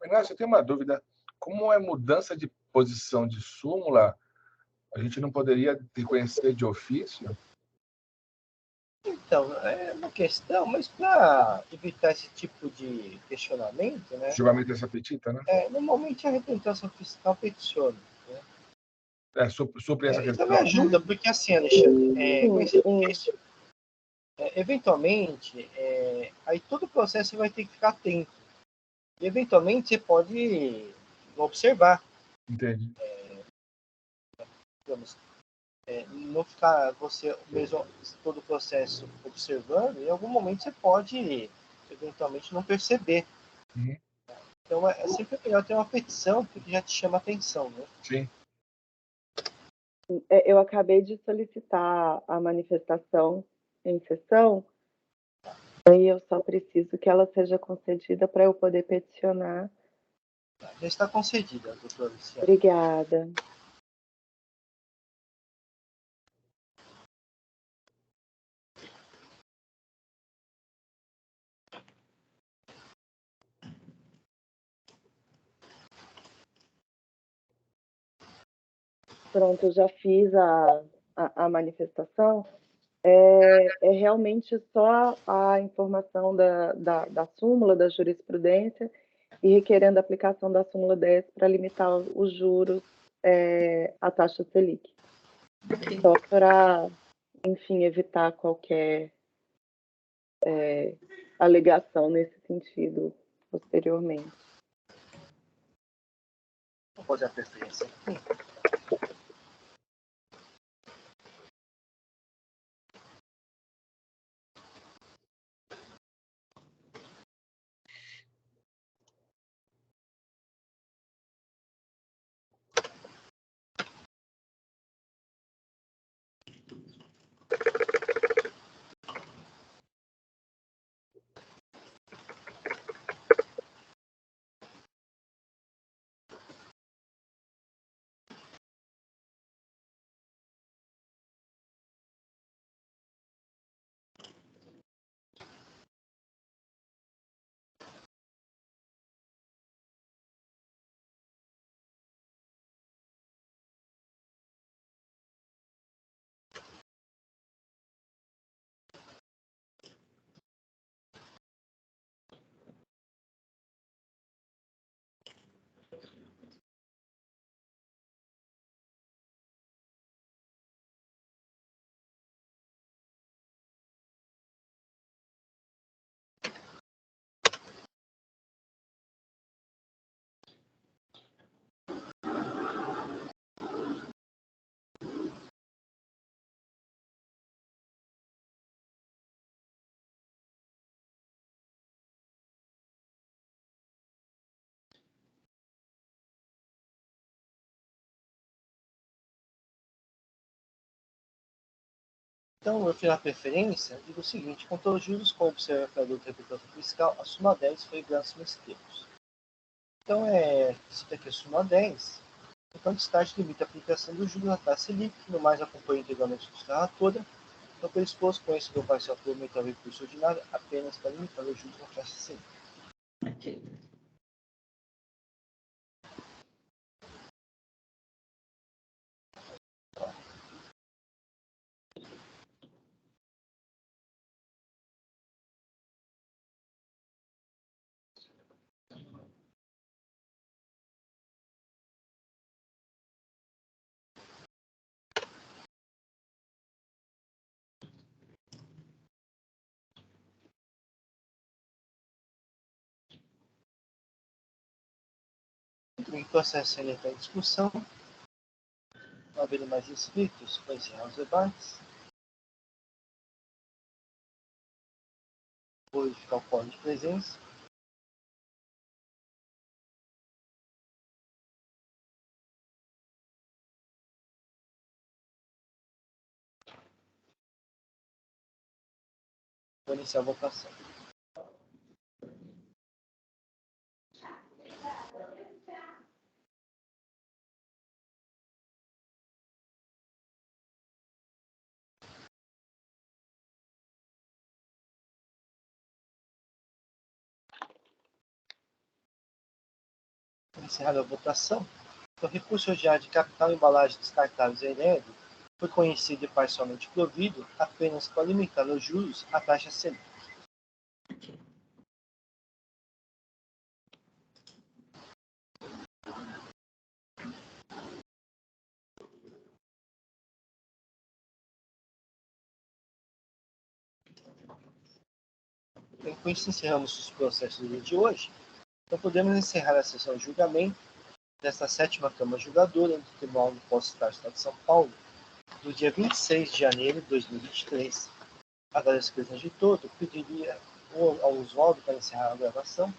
Inácio, eu tenho uma dúvida. Como é mudança de posição de súmula, a gente não poderia reconhecer de ofício? Então, é uma questão, mas para evitar esse tipo de questionamento, né? Julgamento dessa petita, né? Normalmente a representação fiscal peticiona. Supre essa E questão. também ajuda, porque assim, Alexandre, eventualmente, aí todo o processo você vai ter que ficar atento. E eventualmente você pode observar, Entendi. digamos, não ficar você mesmo todo o processo observando, em algum momento você pode eventualmente não perceber. Uhum. Então é sempre melhor ter uma petição, porque já te chama a atenção, né? Sim. Eu acabei de solicitar a manifestação em sessão, e eu só preciso que ela seja concedida para eu poder peticionar. Já está concedida, doutora Luciana. Obrigada. Pronto, eu já fiz a manifestação. É realmente só a informação da súmula, da jurisprudência, e requerendo a aplicação da súmula 10 para limitar os juros à taxa Selic. Só para, enfim, evitar qualquer alegação nesse sentido posteriormente. Vou fazer a preferência. Então, eu fiz a preferência, digo o seguinte: contra os juros com o observador de tributação fiscal, a súmula 10 foi Ganso Mesteiros. Então, cita aqui a súmula 10. Então, destaque limita a aplicação dos juros na taxa Selic, no mais acompanha integralmente a toda. Então, pelo exposto, conhecido parcial por aumentar o recurso ordinário apenas para limitar os juros na taxa Selic. Ok. Em processo ainda está em discussão. Não havendo mais inscritos, vou encerrar os debates. Vou verificar o quórum de presença. Vou iniciar a votação. Encerrada a votação, o recurso ordinário de capital, embalagem descartáveis e inédito foi conhecido e parcialmente provido apenas para limitar os juros à taxa Selic. Então, com isso, encerramos os processos do dia de hoje. Então, podemos encerrar a sessão de julgamento desta 7ª Câmara Julgadora do Tribunal de Posse do Estado de São Paulo, do dia 26 de janeiro de 2023. Agradeço a presença de todos. Pediria ao Oswaldo para encerrar a gravação.